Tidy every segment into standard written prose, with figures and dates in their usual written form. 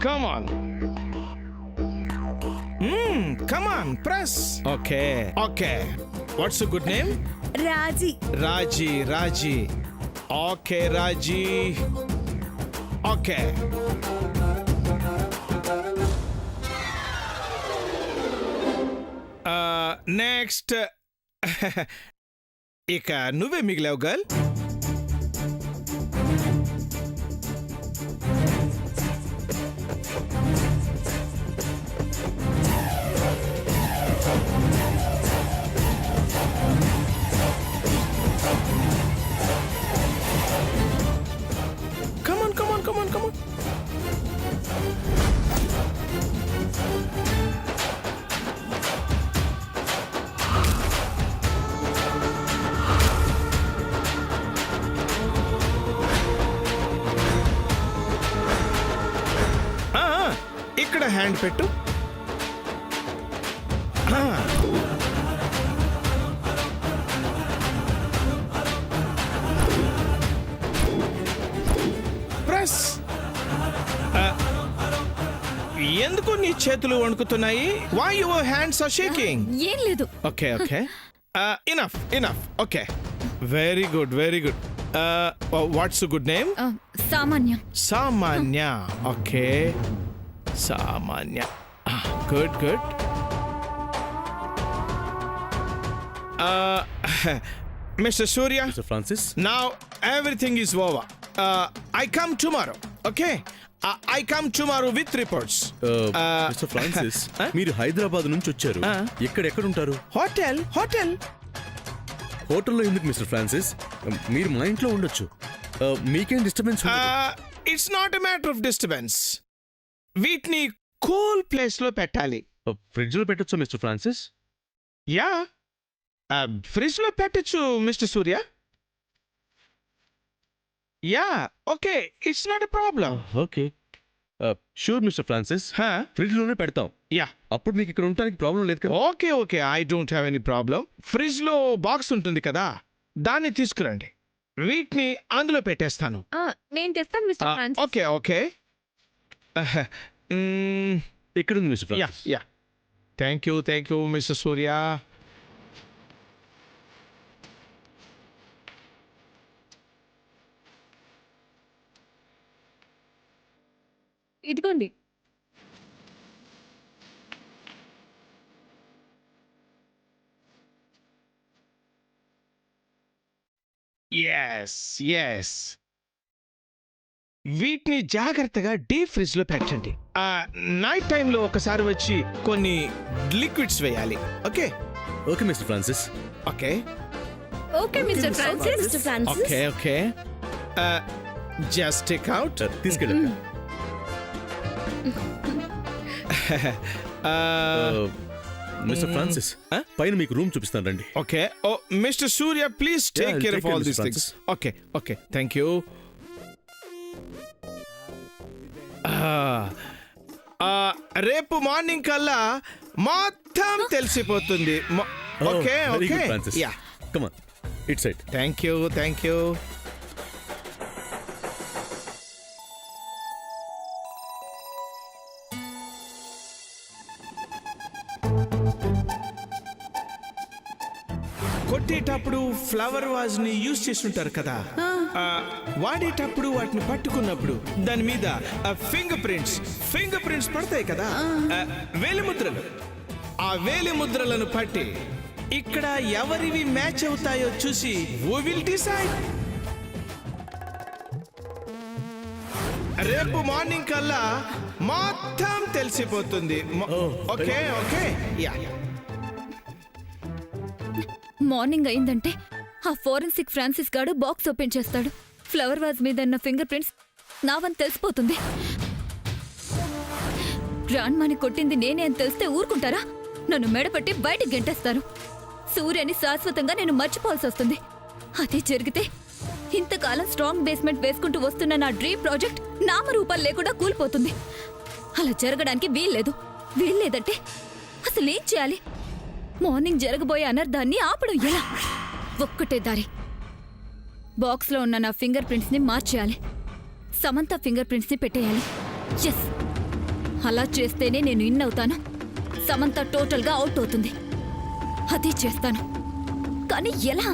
Come on. Come on, press. Okay. What's your good name? Raji. Raji. Okay, Raji. Okay. Next. ఇక నువ్వే మిగిలావు girl. Come on. ఇక్కడ hand పెట్టు. Press. ఎందుకు నీ చేతులు వణుకుతున్నాయి? Why your hands are shaking? ఏం లేదు. Okay enough. Okay, very good. What's good name? Samanya. Okay, Samanya. Good. Mr. Surya. Mr. Francis. Now everything is over. I come tomorrow. Okay. I come tomorrow with reports. Mr. Francis, మీరు హైదరాబాద్ నుంచి వచ్చారు. ఎక్కడ ఉంటారు? Hotel. హోటల్లో ఎందుకు mister Francis? మీరు మా ఇంట్లో ఉండొచ్చు. మీకేం disturbance? It's not a matter of disturbance. వీటిని కూల్ ప్లేస్ లో పెట్టాలి. ఫ్రిడ్జ్ లో పెట్టొచ్చు మిస్టర్ ఫ్రాన్సిస్? యా, ఫ్రిడ్జ్ లో పెట్టచ్చు mister Surya. Yeah, okay, it's not a problem. Okay, sure mister Francis. Fridge లోనే పెడతాం. యా, అప్పుడు మీకు ఇక్కడ ఉండడానికి ప్రాబ్లం లేదు కదా? Okay, I don't have any problem. Fridge లో బాక్స్ ఉంటుంది కదా, దాన్ని తీసుకురండి. వీటిని అందులో పెట్టేస్తాను. నేను తెస్తాను మిస్టర్ ఫ్రాన్సిస్. ఓకే. ఇక్కడ ఉంది mister Francis. Yeah. Thank you mister Surya. ఇదిగోండి. ఎస్. వీటిని జాగ్రత్తగా డీప్ ఫ్రిడ్జ్ లో పెట్టండి. నైట్ టైంలో ఒకసారి వచ్చి కొన్ని లిక్విడ్స్ వేయాలి. Okay mister Francis. Okay mister Francis. Okay. Just take out. తీసుకెళ్ళండి. మిస్టర్ ఫ్రాన్సిస్, పైన మీకు రూమ్ చూపిస్తాను రండి. Okay. Mister Surya, please take care of all these things. Okay, thank you. రేపు మార్నింగ్ కల్లా మొత్తం తెలిసిపోతుంది. Okay. Yeah, come on, it's right. Thank you. కొట్టేటప్పుడు ఫ్లవర్ వాజ్ ని యూజ్ చేస్తుంటారు కదా, వాడేటప్పుడు వాటిని పట్టుకున్నప్పుడు దాని మీద ఫింగర్ ప్రింట్స్ పడతాయి కదా, వేలిముద్రలు. ఆ వేలిముద్రలను పట్టి ఇక్కడ ఎవరివి మ్యాచ్ అవుతాయో చూసి we will decide. రేపు మార్నింగ్ కల్లా మొత్తం తెలిసిపోతుంది. ఓకే. యా. మార్నింగ్ అయిందంటే ఆ ఫోరెన్సిక్ ఫ్రాన్సిస్ గాడు బాక్స్ ఓపెన్ చేస్తాడు. ఫ్లవర్ వాజ్ మీద ఉన్న ఫింగర్ ప్రింట్స్ నావని తెలిసిపోతుంది. గ్రాండ్మాని కొట్టింది నేనే అని తెలిస్తే ఊరుకుంటారా? నన్ను మెడపట్టి బయటికి గెంటేస్తారు. సూర్యని శాశ్వతంగా నేను మర్చిపోవాల్సి వస్తుంది. అదే జరిగితే ఇంతకాలం స్ట్రాంగ్ బేస్మెంట్ వేసుకుంటూ వస్తున్న నా డ్రీమ్ ప్రాజెక్ట్ నామరూపాలు లేకుండా కూలిపోతుంది. అలా జరగడానికి వీల్లేదంటే అసలేం చేయాలి? మార్నింగ్ జరగబోయే అనర్థాన్ని ఆపడం ఎలా? ఒక్కటే దారి. బాక్స్ లో ఉన్న నా ఫింగర్ ప్రింట్స్ ని మార్చేయాలి. సమంత ఫింగర్ ప్రింట్స్ ని పెట్టేయాలి. ఎస్, అలా చేస్తేనే నేను ఇన్ అవుతాను. సమంత టోటల్గా అవుట్ అవుతుంది. అదే చేస్తాను. కానీ ఎలా?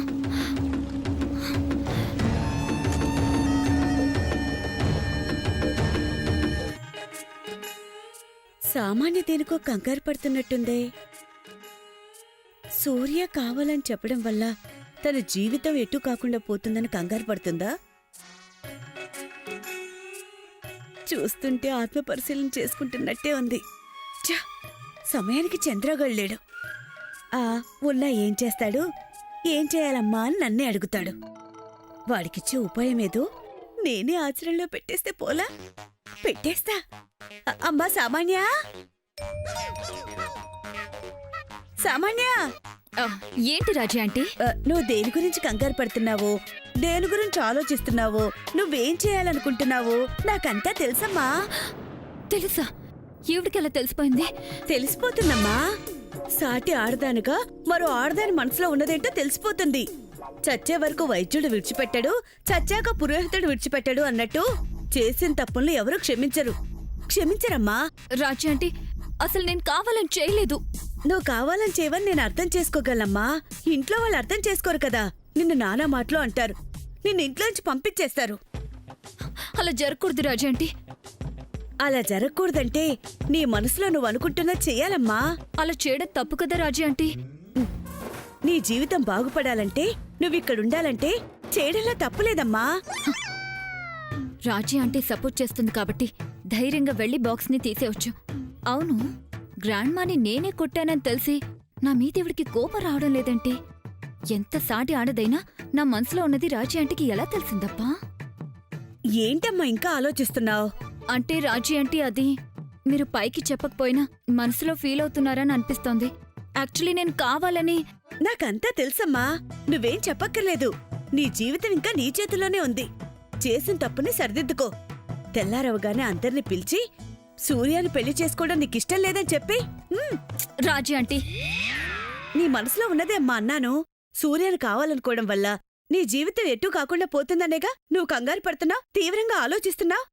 సామాన్య దేనికో కంగారు పడుతున్నట్టుందే. సూర్య కావాలని చెప్పడం వల్ల తన జీవితం ఎటు కాకుండా పోతుందని కంగారు పడుతుందా? చూస్తుంటే ఆత్మ పరిశీలన చేసుకుంటున్నట్టే ఉంది. ఛ! సమయానికి చంద్రగడు లేడు. ఉన్నా ఏం చేస్తాడు? ఏం చేయాలమ్మా అని నన్నే అడుగుతాడు. వాడికిచ్చే ఉపాయమేదో నేనే ఆచరణలో పెట్టేస్తే పోలా? పెట్టేస్తా. అమ్మా సామాన్య, సామాన్య, ఏంటి రాజీ ఆంటీ? నువ్వు దేని గురించి కంగారు పడుతున్నావో, దేని గురించి ఆలోచిస్తున్నావో, నువ్వేం చేయాలనుకుంటున్నావో నాకంతా తెలుసమ్మా. తెలుసా? ఈవిడికి ఎలా తెలిసిపోయింది? తెలిసిపోతుందమ్మా. సాటి ఆడదానుగా మరో ఆడదాని మనసులో ఉన్నదేంటో తెలిసిపోతుంది. చచ్చే వరకు వైద్యుడు విడిచిపెట్టాడు, చచ్చాక పురోహితుడు విడిచిపెట్టాడు అన్నట్టు చేసిన తప్పుల్ని ఎవరూ క్షమించరమ్మా. రాజీ ఆంటీ, అసలు నేను కావాలని చేయలేదు. నువ్వు కావాలని చేయవని నేను అర్థం చేసుకోగలమ్మా. ఇంట్లో వాళ్ళు అర్థం చేసుకోరు కదా. నిన్ను నానా మాటలు అంటారు, నిన్ను ఇంట్లోంచి పంపించేస్తారు. అలా జరగకూడదు రాజీ ఆంటీ. అలా జరగకూడదంటే నీ మనసులో నువ్వు అనుకుంటున్నది చెయ్యాలమ్మా. అలా చేయడం తప్పు కదా రాజీ ఆంటీ. నీ జీవితం బాగుపడాలంటే నువ్విక్కడుండాలంటే చేయడంలో తప్పులేదమ్మా. రాజీ ఆంటీ సపోర్ట్ చేస్తుంది కాబట్టి ధైర్యంగా వెళ్లి బాక్స్ ని తీసేయొచ్చు. అవును, గ్రాండ్ మాని నేనే కొట్టానని తెలిసి నా మీదెవిడికి కోపం రావడం లేదంటే ఎంత సాటి ఆడదైనా నా మనసులో ఉన్నది రాజీ ఆంటీకి ఎలా తెలిసిందప్పా? ఏంటమ్మా ఇంకా ఆలోచిస్తున్నావు? అంటే రాజీ ఆంటీ, అది మీరు పైకి చెప్పకపోయినా మనసులో ఫీల్ అవుతున్నారని అనిపిస్తోంది. యాక్చువల్లీ నేను కావాలని. నాకంతా తెలుసమ్మా, నువ్వేం చెప్పక్కర్లేదు. నీ జీవితం ఇంకా నీ చేతిలోనే ఉంది. చేసిన తప్పుని సరిదిద్దుకో. తెల్లారవగానే అందరిని పిలిచి సూర్యాని పెళ్లి చేసుకోవడం నీకిష్టం లేదని చెప్పి. రాజీ ఆంటీ, నీ మనసులో ఉన్నదే అమ్మా అన్నాను. సూర్యాని కావాలనుకోవడం వల్ల నీ జీవితం ఎటూ కాకుండా పోతుందనేగా నువ్వు కంగారు పడుతున్నావు, తీవ్రంగా ఆలోచిస్తున్నావు.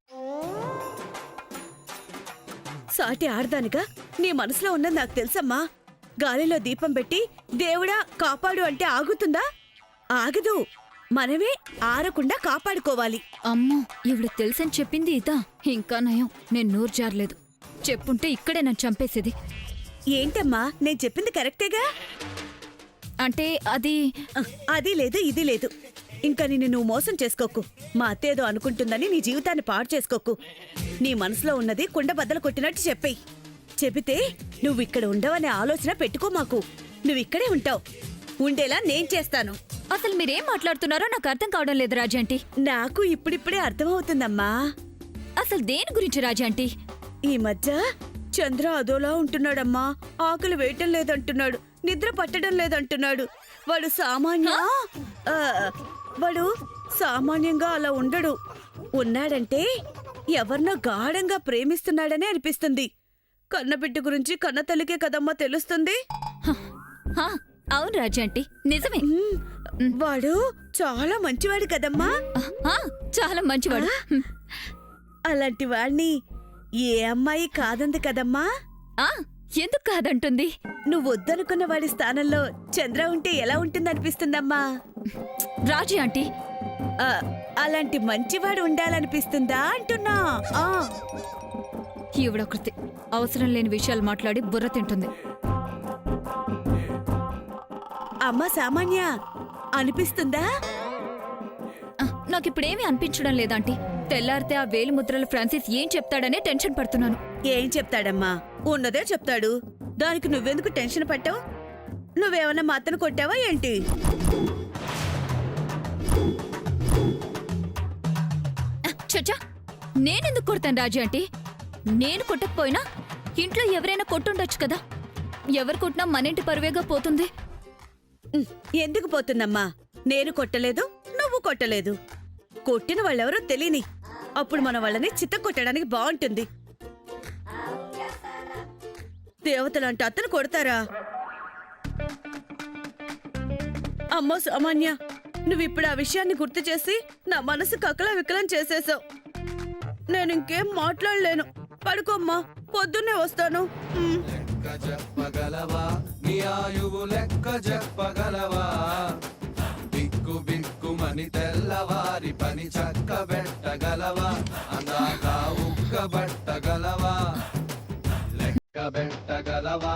సాటి ఆడదానిగా నీ మనసులో ఉన్నది నాకు తెలుసమ్మా. గాలిలో దీపం పెట్టి దేవుడా కాపాడు అంటే ఆగుతుందా? ఆగదు. మనమే ఆరకుండా కాపాడుకోవాలి. అమ్మో, ఇవిడ తెలుసని చెప్పింది ఇదా? ఇంకా నయం, నేను నోరు జారలేదు. చెప్పుంటే ఇక్కడే నన్ను చంపేసేది. ఏంటమ్మా, నేను చెప్పింది కరెక్టేగా? అంటే అది అది లేదు ఇది లేదు. ఇంకా నిన్ను నువ్వు మోసం చేసుకోకు. మా అత్తేదో అనుకుంటుందని నీ జీవితాన్ని పాడు చేసుకోకు. నీ మనసులో ఉన్నది కుండ బద్దలు కొట్టినట్టు చెప్పేయ్. చెబితే నువ్విక్కడ ఉండవనే ఆలోచన పెట్టుకో మాకు. నువ్విక్కడే ఉంటావు. ఉండేలా నేను చేస్తాను. అసలు మీరేం మాట్లాడుతున్నారో నాకు అర్థం కావడం లేదు రాజీ ఆంటీ. నాకు ఇప్పుడిప్పుడే అర్థమవుతుందమ్మా. అసలు దేని గురించి రాజీ ఆంటీ? ఈ మధ్య చంద్ర అదోలా ఉంటున్నాడమ్మా. ఆకలి వేయటం లేదంటున్నాడు, నిద్ర పట్టడం లేదంటున్నాడు. వాడు సామాన్యంగా అలా ఉండడు. ఉన్నాడంటే ఎవరినో గాఢంగా ప్రేమిస్తున్నాడని అనిపిస్తుంది. కన్నబిడ్డ గురించి కన్న తల్లికే కదమ్మా తెలుస్తుంది. హా, అవును రాజీ ఆంటీ, నిజమే. వాడు చాలా మంచివాడు కదమ్మా. చాలా మంచివాడు. అలాంటి వాణ్ణి ఏ అమ్మాయి కాదంది కదమ్మా. ఎందుకు కాదంటుంది? నువ్వు వద్దనుకున్న వాడి స్థానంలో చంద్ర ఉంటే ఎలా ఉంటుందనిపిస్తుందమ్మా. రాజీ ఆంటీ, అలాంటి మంచివాడు ఉండాలనిపిస్తుందా అంటున్నా. ఈవిడొకటి అవసరం లేని విషయాలు మాట్లాడి బుర్ర తింటుంది. అమ్మా సామాన్య, అనిపిస్తుందా? నాకిప్పుడేమీ అనిపించడం లేదాంటీ. తెల్లారితే ఆ వేలిముద్రల ఫ్రాన్సిస్ ఏం చెప్తాడనే టెన్షన్ పడుతున్నాను. ఏం చెప్తాడమ్మా? ఉన్నదే చెప్తాడు. దానికి నువ్వెందుకు టెన్షన్ పట్టావు? నువ్వేమన్నా మా అత్తను కొట్టావా ఏంటి? చచ్చా, నేనెందుకు కొడతాను రాజీ ఆంటీ? నేను కొట్టకపోయినా ఇంట్లో ఎవరైనా కొట్టుండొచ్చు కదా. ఎవరు కొట్టినా మనింటి పరువేగా పోతుంది. ఎందుకు పోతుందమ్మా? నేను కొట్టలేదు, నువ్వు కొట్టలేదు. కొట్టిన వాళ్ళెవరో తెలియని. అప్పుడు మన వాళ్ళని చిత్త కొట్టడానికి బాగుంటుంది. దేవతలంటే అతను కొడతారా? అమ్మో సామాన్య, నువ్విప్పుడు ఆ విషయాన్ని గుర్తు చేసి నా మనసు కకలా వికలం చేసేశావు. నేను ఇంకేం మాట్లాడలేను. పడుకోమ్మా, పొద్దున్నే వస్తాను. చెప్పగలవా నీ ఆయువు లెక్క చెప్పగలవా బిక్కు బిక్కుమని తెల్లవారి పని చక్కబెట్టగలవా అందాక ఉక్కబట్టగలవా లెక్క పెట్టగలవా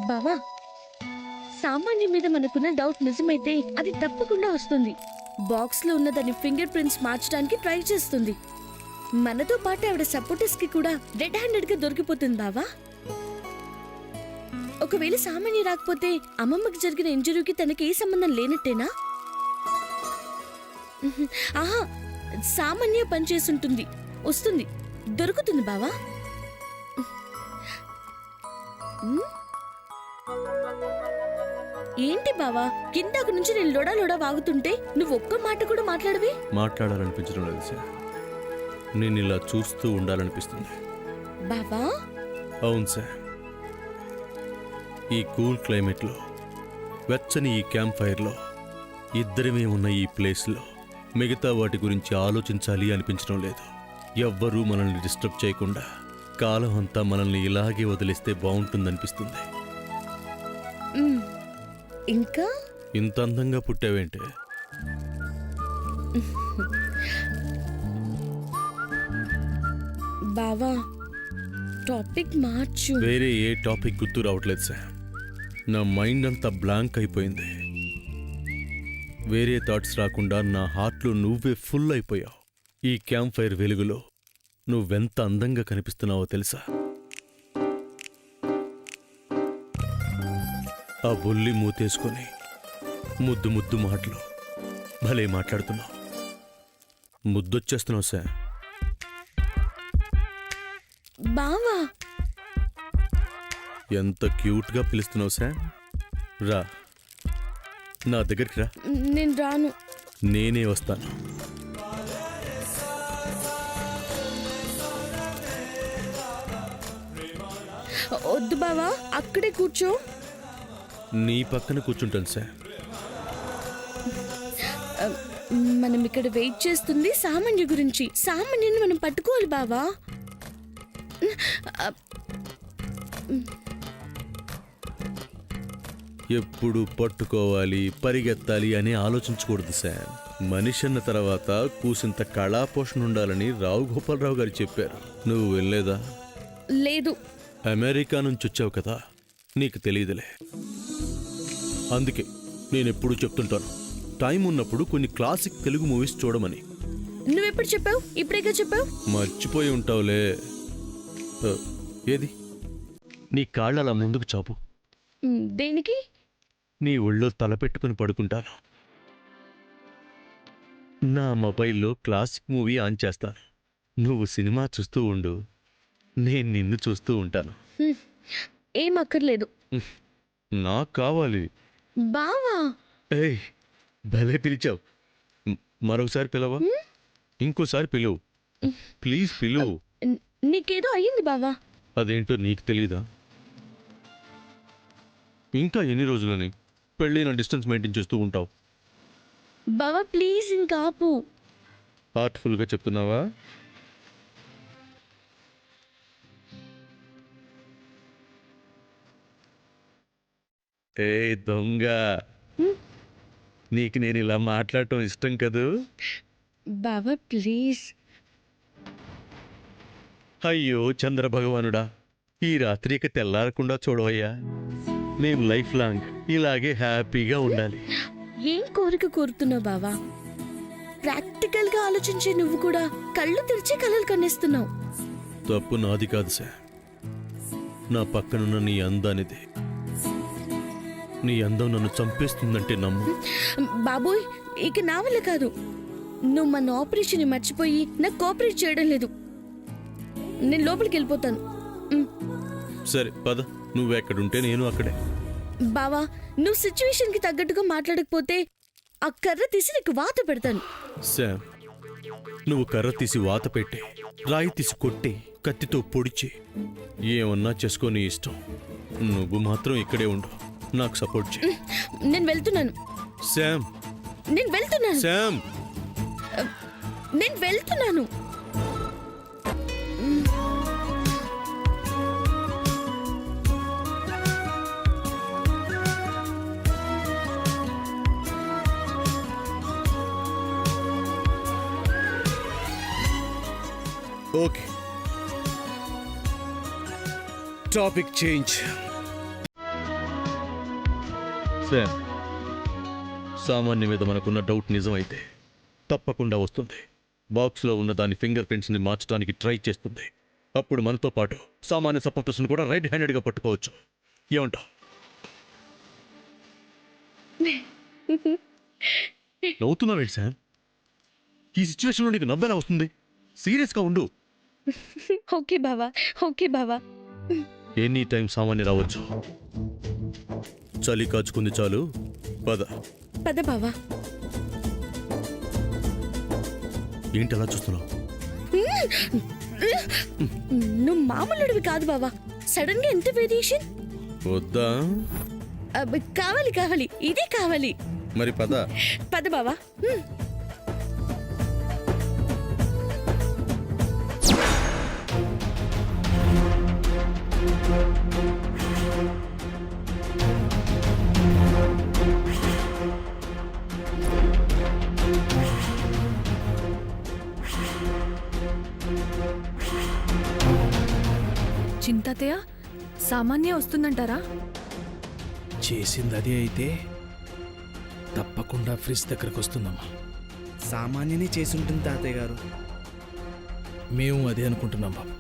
బావా, సామాన్యం మీద మనకున్న డౌట్ నిజమైతే అది తప్పకుండా వస్తుంది. బాక్స్ లో ఉన్న దాని ఫింగర్ ప్రింట్స్ మార్చడానికి ట్రై చేస్తుంది. మనతో పాటు ఆవిడ సపోర్టర్స్ కి కూడా రెడ్ హ్యాండెడ్ గా దొరికిపోతుంది బావా. ఒకవేళ సామాన్య రాకపోతే అమ్మమ్మకి జరిగిన ఇంజరీకి తనకి ఏ సంబంధం లేనట్టేనా? ఆహా, సామాన్య పనిచేస్తుంటుంది, వస్తుంది, దొరుకుతుంది బావా. ఏంటి బావా, కిందకు నుంచి నేను లొడా లొడా వాగుతుంటే నువ్వు ఒక్క మాట కూడా మాట్లాడవి? మాట్లాడాలనిపించడం లేదు సార్. నేను ఇలా చూస్తూ ఉండాలనిపిస్తుంది. బావా, అవును సార్. ఈ కూల్ క్లైమేట్లో, వెచ్చని ఈ క్యాంప్ ఫైర్లో, ఇద్దరమే ఉన్న ఈ ప్లేస్లో మిగతా వాటి గురించి ఆలోచించాలి అనిపించడం లేదు. ఎవ్వరూ మనల్ని డిస్టర్బ్ చేయకుండా కాలం అంతా మనల్ని ఇలాగే వదిలేస్తే బాగుంటుందనిపిస్తుంది. ఇంకా ఇంత అందంగా పుట్టావేంటే? బావా, టాపిక్ మార్చు. వేరే ఏ టాపిక్ గుర్తు రావట్లేదు సార్. నా మైండ్ అంతా బ్లాంక్ అయిపోయింది. వేరే థాట్స్ రాకుండా నా హార్ట్లో నువ్వే ఫుల్ అయిపోయావు. ఈ క్యాంప్ ఫైర్ వెలుగులో నువ్వెంత అందంగా కనిపిస్తున్నావో తెలుసా? ఆ బొల్లి మూతేసుకొని ముద్దు ముద్దు మాటలు భలే మాట్లాడుతున్నావు. ముద్దొచ్చేస్తున్నావు సార్. బావా, ఎంత క్యూట్గా పిలుస్తున్నావు సార్. రా, నా దగ్గరికి రా. నేను రాను. నేనే వస్తాను. వద్దు బావా, అక్కడే కూర్చో. నీ పక్కన కూర్చుంటాను సార్. మనం ఇక్కడ వెయిట్ చేస్తుంది సామాన్య గురించి. సామాన్యుని మనం పట్టుకోవాలి బావా. ఎప్పుడు పట్టుకోవాలి, పరిగెత్తాలి అని ఆలోచించకూడదు సార్. మనిషి అన్న తర్వాత కూసింత కళాపోషణ ఉండాలని రావు గోపాలరావు గారు చెప్పారు. నువ్వు వెళ్ళలేదా? లేదు. అమెరికా నుంచి వచ్చావు కదా, నీకు తెలియదులే. అందుకే నేనెప్పుడు చెప్తుంటాను, టైం ఉన్నప్పుడు కొన్ని క్లాసిక్ తెలుగు మూవీస్ చూడమని. నువ్వెప్పుడు చెప్పావు? ఇప్పుడేగా చెప్పావు. మర్చిపోయి ఉంటావులే. ఏది నీ కాళ్ళు అలా ముందుకు చాపు. దేనికి? నీ ఒళ్ళో తలపెట్టుకుని పడుకుంటాను. నా మొబైల్లో క్లాసిక్ మూవీ ఆన్ చేస్తాను. నువ్వు సినిమా చూస్తూ ఉండు, నేను నిన్ను చూస్తూ ఉంటాను. ఏం అక్కర్లేదు. నాకు కావాలి. బావా ఏయ్, భలే పిలిచావు. మరొకసారి పిలవా? ఇంకోసారి పిలువు. ప్లీజ్ పిలువు. నీకేదో అయ్యింది బావా. అదేంటో నీకు తెలీదా? ఇంకా ఎన్ని రోజులని పెళ్ళైన డిస్టెన్స్ మెయింటైన్ చేస్తూ ఉంటావు? బావా ప్లీజ్ ఇంకా ఆపు. హార్ట్ఫుల్గా చెప్తున్నావా? ఏ దొంగ, నీకు నేను ఇలా మాట్లాడటం ఇష్టం కదూ? బావా ప్లీజ్. అయ్యో చంద్రభగవానుడా, ఈ రాత్రి ఇక తెల్లారకుండా చూడవయ్యా. మేము లైఫ్ లాంగ్ ఇలాగే హ్యాపీగా ఉండాలి. ఏం కోరిక కోరుతున్నావు బావా? ప్రాక్టికల్ గా ఆలోచించే నువ్వు కూడా కళ్ళు తెరిచి కలలు కన్నేస్తున్నావు. తప్పు నాది కాదు సార్, నా పక్కనున్న నీ అందానిది. నీ అందం నన్ను చంపేస్తుందంటే నమ్ము. బాబోయ్, ఇక నా వల్ల కాదు. నువ్వు మన ఆపరేషన్ మర్చిపోయి నాకు కోఆపరేట్ చేయడం లేదు. నేను లోపలికి వెళ్ళిపోతాను. సరే పద, నువ్వెక్కడుంటే నేను అక్కడే. బావా, నువ్వు సిచ్యువేషన్ కి తగ్గట్టుగా మాట్లాడకపోతే ఆ కర్ర తీసి నీకు వాత పెడతాను. శామ్, నువ్వు కర్ర తీసి వాత పెట్టి, రాయి తీసి కొట్టి, కత్తితో పొడిచి ఏమన్నా చేసుకో, నీ ఇష్టం. నువ్వు మాత్రం ఇక్కడే ఉండు, నాకు సపోర్ట్ చేయి. నేను వెళ్తున్నాను. శామ్, నేను వెళ్తున్నాను. శామ్. నేను వెళ్తున్నాను. Okay, topic change. శామ్, సామాన్య మీద మనకున్న డౌట్ నిజమైతే తప్పకుండా వస్తుంది. బాక్స్లో ఉన్న దాని ఫింగర్ ప్రింట్స్ని మార్చడానికి ట్రై చేస్తుంది. అప్పుడు మనతో పాటు సామాన్య సపోర్టర్స్ని కూడా రైట్ హ్యాండెడ్గా పట్టుకోవచ్చు. ఏమంటావు? నవ్వుతున్నావేంటి శామ్? ఈ సిచ్యువేషన్లో నీకు నవ్వేలా వస్తుంది? సీరియస్గా ఉండు. ఓకే బావా, ఓకే బావా. ఎనీ టైం సామాన్య రావచ్చు. చలి కాచుకుంది చాలు, పద. పద బావా. ఏంటి అలా చూస్తున్నావు? నువ్వు మామూలుడివి కాదు బావా. సడన్ గా ఎంత వేరియేషన్. వద్దా? కావాలి కావాలి, ఇదే కావాలి. మరి పద. పద బావా. చింతతయ్య, సామాన్య వస్తుందంటారా? చేసింది అదే అయితే తప్పకుండా ఫ్రిడ్జ్ దగ్గరకు వస్తుందమ్మా. సామాన్యనే చేసి ఉంటుంది తాతయ్య గారు. మేము అదే అనుకుంటున్నాం బాబు.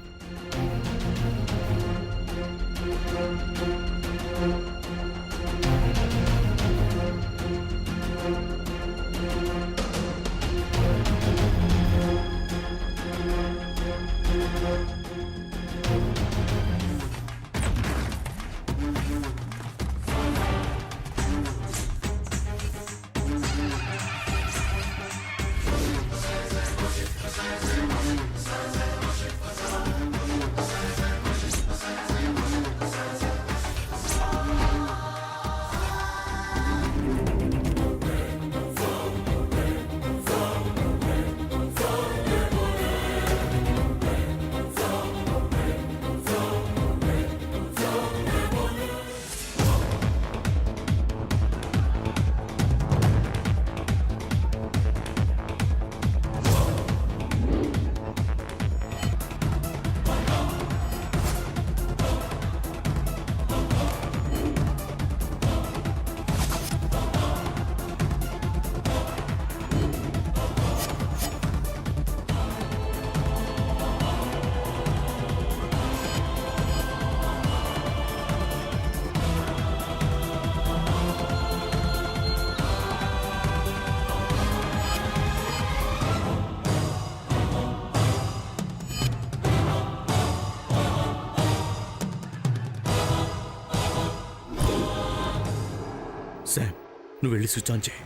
శామ్, నువ్వు వెళ్ళి స్విచ్ ఆన్ చేయి.